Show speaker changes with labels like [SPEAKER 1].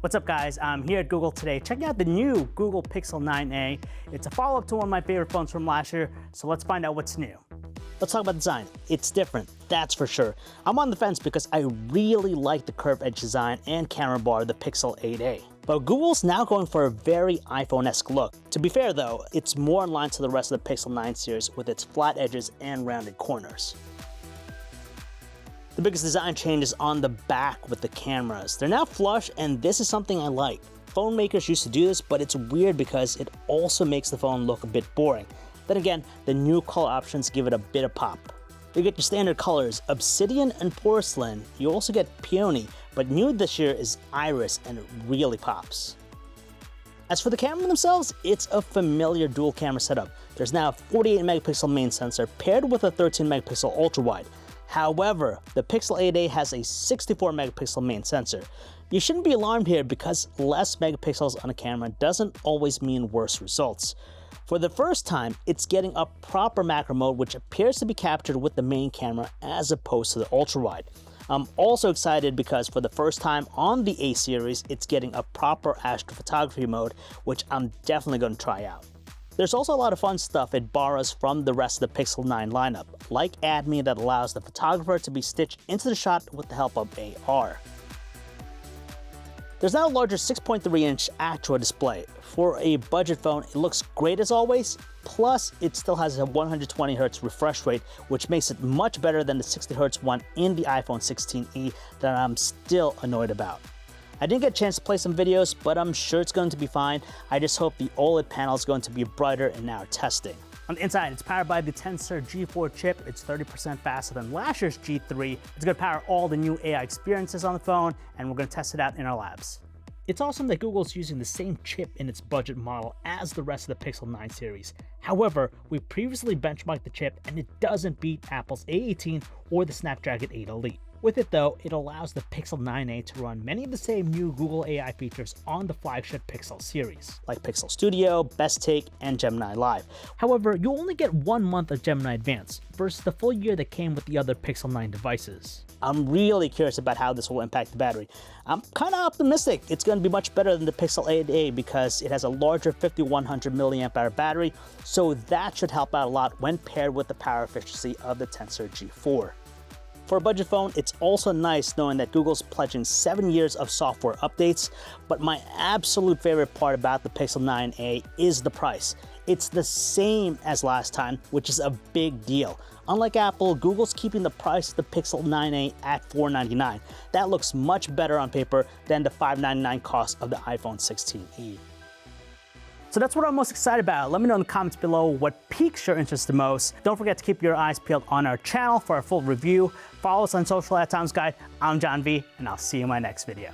[SPEAKER 1] What's up guys, I'm here at Google today checking out the new Google Pixel 9a. It's a follow-up to one of my favorite phones from last year, so let's find out what's new. Let's talk about design. It's different, that's for sure. I'm on the fence because I really like the curved edge design and camera bar of the Pixel 8a. But Google's now going for a very iPhone-esque look. To be fair though, it's more in line to the rest of the Pixel 9 series with its flat edges and rounded corners. The biggest design change is on the back with the cameras. They're now flush, and this is something I like. Phone makers used to do this, but it's weird because it also makes the phone look a bit boring. Then again, the new color options give it a bit of pop. You get your standard colors, obsidian and porcelain. You also get peony, but new this year is iris, and it really pops. As for the camera themselves, it's a familiar dual camera setup. There's now a 48 megapixel main sensor paired with a 13 megapixel ultra wide. However, the Pixel 8a has a 64 megapixel main sensor. You shouldn't be alarmed here because less megapixels on a camera doesn't always mean worse results. For the first time, it's getting a proper macro mode which appears to be captured with the main camera as opposed to the ultra wide. I'm also excited because for the first time on the A series, it's getting a proper astrophotography mode, which I'm definitely going to try out. There's also a lot of fun stuff it borrows from the rest of the Pixel 9 lineup, like Add Me that allows the photographer to be stitched into the shot with the help of AR. There's now a larger 6.3-inch actual display. For a budget phone, it looks great as always, plus it still has a 120Hz refresh rate, which makes it much better than the 60Hz one in the iPhone 16e that I'm still annoyed about. I didn't get a chance to play some videos, but I'm sure it's going to be fine. I just hope the OLED panel is going to be brighter in our testing. On the inside, it's powered by the Tensor G4 chip. It's 30% faster than last year's G3. It's going to power all the new AI experiences on the phone, and we're going to test it out in our labs. It's awesome that Google's using the same chip in its budget model as the rest of the Pixel 9 series. However, we previously benchmarked the chip and it doesn't beat Apple's A18 or the Snapdragon 8 Elite. With it though, it allows the Pixel 9a to run many of the same new Google AI features on the flagship Pixel series, like Pixel Studio, Best Take, and Gemini Live. However, you only get 1 month of Gemini Advanced versus the full year that came with the other Pixel 9 devices. I'm really curious about how this will impact the battery. I'm kind of optimistic it's going to be much better than the Pixel 8a because it has a larger 5100 mAh battery, so that should help out a lot when paired with the power efficiency of the Tensor G4. For a budget phone, it's also nice knowing that Google's pledging 7 years of software updates, but my absolute favorite part about the Pixel 9a is the price. It's the same as last time, which is a big deal. Unlike Apple, Google's keeping the price of the Pixel 9a at $499. That looks much better on paper than the $599 cost of the iPhone 16e. So that's what I'm most excited about. Let me know in the comments below what piques your interest the most. Don't forget to keep your eyes peeled on our channel for our full review. Follow us on social @TomsGuide. I'm John V, and I'll see you in my next video.